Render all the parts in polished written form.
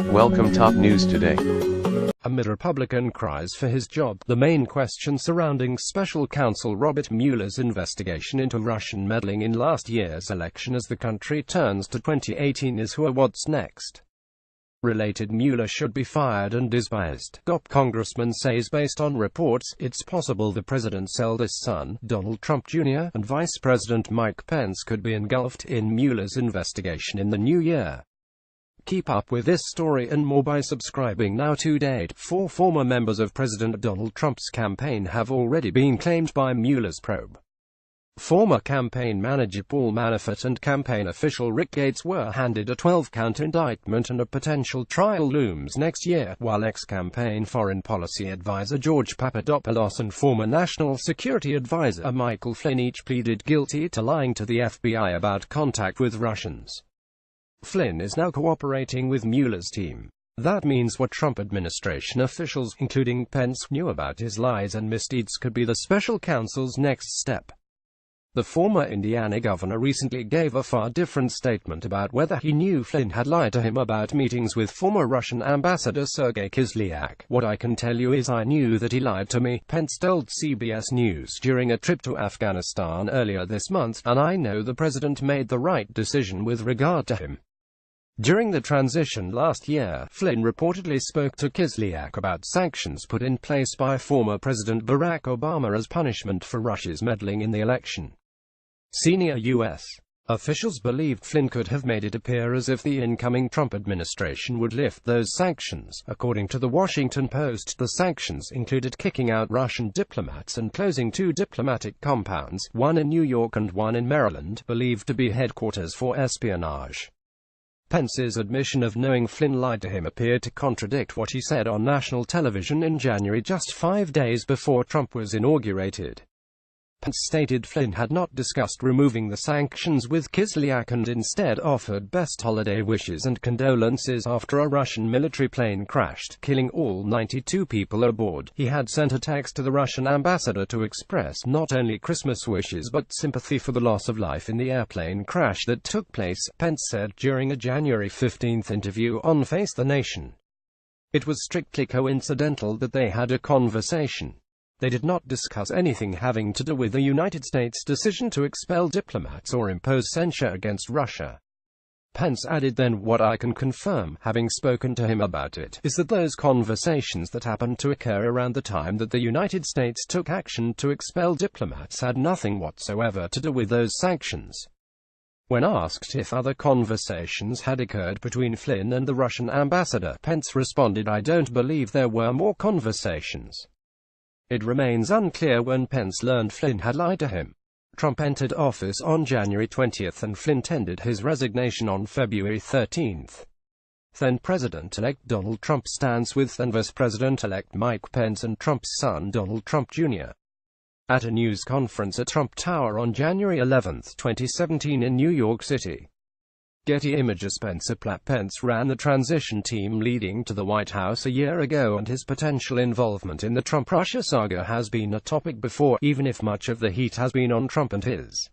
Welcome top news today. Amid Republican cries for his job, the main question surrounding Special Counsel Robert Mueller's investigation into Russian meddling in last year's election as the country turns to 2018 is who or what's next. Related, Mueller should be fired and dismissed. Congressman says based on reports, it's possible the president's eldest son, Donald Trump Jr., and Vice President Mike Pence could be engulfed in Mueller's investigation in the new year. Keep up with this story and more by subscribing now. To date, 4 former members of President Donald Trump's campaign have already been claimed by Mueller's probe. Former campaign manager Paul Manafort and campaign official Rick Gates were handed a 12-count indictment, and a potential trial looms next year, while ex-campaign foreign policy advisor George Papadopoulos and former national security advisor Michael Flynn each pleaded guilty to lying to the FBI about contact with Russians. Flynn is now cooperating with Mueller's team. That means what Trump administration officials, including Pence, knew about his lies and misdeeds could be the special counsel's next step. The former Indiana governor recently gave a far different statement about whether he knew Flynn had lied to him about meetings with former Russian ambassador Sergei Kislyak. "What I can tell you is I knew that he lied to me," Pence told CBS News during a trip to Afghanistan earlier this month, "and I know the president made the right decision with regard to him." During the transition last year, Flynn reportedly spoke to Kislyak about sanctions put in place by former President Barack Obama as punishment for Russia's meddling in the election. Senior U.S. officials believed Flynn could have made it appear as if the incoming Trump administration would lift those sanctions. According to the Washington Post, the sanctions included kicking out Russian diplomats and closing 2 diplomatic compounds, one in New York and one in Maryland, believed to be headquarters for espionage. Pence's admission of knowing Flynn lied to him appeared to contradict what he said on national television in January, just 5 days before Trump was inaugurated. Pence stated Flynn had not discussed removing the sanctions with Kislyak and instead offered best holiday wishes and condolences after a Russian military plane crashed, killing all 92 people aboard. He had sent a text to the Russian ambassador to express not only Christmas wishes but sympathy for the loss of life in the airplane crash that took place, Pence said during a January 15 interview on Face the Nation. It was strictly coincidental that they had a conversation. They did not discuss anything having to do with the United States' decision to expel diplomats or impose censure against Russia. Pence added then, "What I can confirm, having spoken to him about it, is that those conversations that happened to occur around the time that the United States took action to expel diplomats had nothing whatsoever to do with those sanctions." When asked if other conversations had occurred between Flynn and the Russian ambassador, Pence responded, "I don't believe there were more conversations." It remains unclear when Pence learned Flynn had lied to him. Trump entered office on January 20 and Flynn tendered his resignation on February 13. Then President-elect Donald Trump stands with then Vice President-elect Mike Pence and Trump's son Donald Trump Jr. at a news conference at Trump Tower on January 11, 2017 in New York City. Getty Images. Pence ran the transition team leading to the White House a year ago, and his potential involvement in the Trump-Russia saga has been a topic before, even if much of the heat has been on Trump and his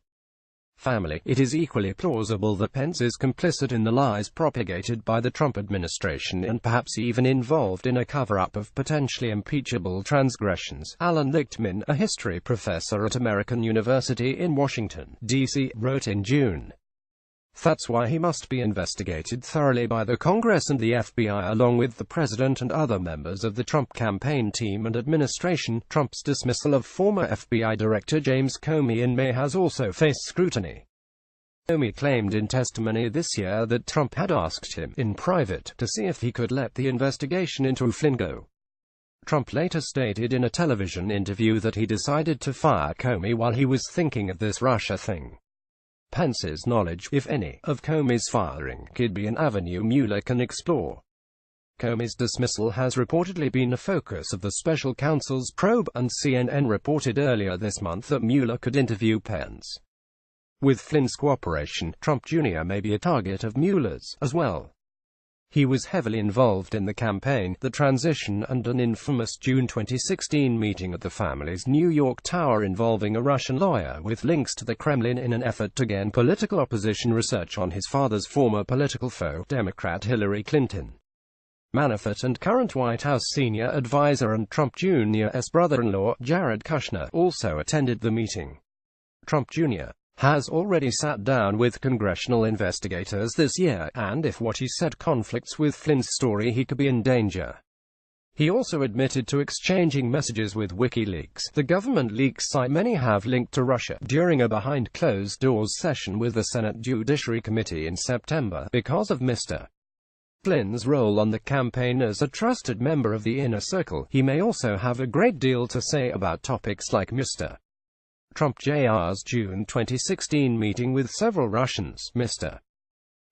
family. It is equally plausible that Pence is complicit in the lies propagated by the Trump administration and perhaps even involved in a cover-up of potentially impeachable transgressions. Alan Lichtman, a history professor at American University in Washington, D.C., wrote in June. That's why he must be investigated thoroughly by the Congress and the FBI along with the president and other members of the Trump campaign team and administration. Trump's dismissal of former FBI Director James Comey in May has also faced scrutiny. Comey claimed in testimony this year that Trump had asked him, in private, to see if he could let the investigation into Flynn go. Trump later stated in a television interview that he decided to fire Comey while he was thinking of this Russia thing. Pence's knowledge, if any, of Comey's firing could be an avenue Mueller can explore. Comey's dismissal has reportedly been a focus of the special counsel's probe, and CNN reported earlier this month that Mueller could interview Pence. With Flynn's cooperation, Trump Jr. may be a target of Mueller's as well. He was heavily involved in the campaign, the transition, and an infamous June 2016 meeting at the family's New York Tower involving a Russian lawyer with links to the Kremlin in an effort to gain political opposition research on his father's former political foe, Democrat Hillary Clinton. Manafort and current White House senior advisor and Trump Jr.'s brother-in-law, Jared Kushner, also attended the meeting. Trump Jr. has already sat down with congressional investigators this year, and if what he said conflicts with Flynn's story, he could be in danger. He also admitted to exchanging messages with WikiLeaks, the government leaks site many have linked to Russia, during a behind-closed-doors session with the Senate Judiciary Committee in September. Because of Mr. Flynn's role on the campaign as a trusted member of the inner circle, he may also have a great deal to say about topics like Mr. Trump Jr.'s June 2016 meeting with several Russians, Mr.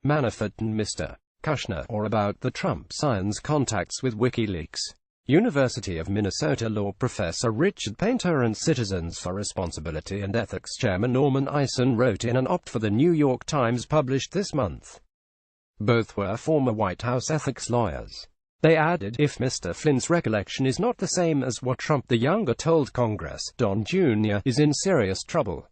Manafort and Mr. Kushner, or about the Trump science contacts with WikiLeaks. University of Minnesota law professor Richard Painter and Citizens for Responsibility and Ethics chairman Norman Eisen wrote in an op for the New York Times published this month. Both were former White House ethics lawyers. They added, if Mr. Flynn's recollection is not the same as what Trump the Younger told Congress, Don Jr. is in serious trouble.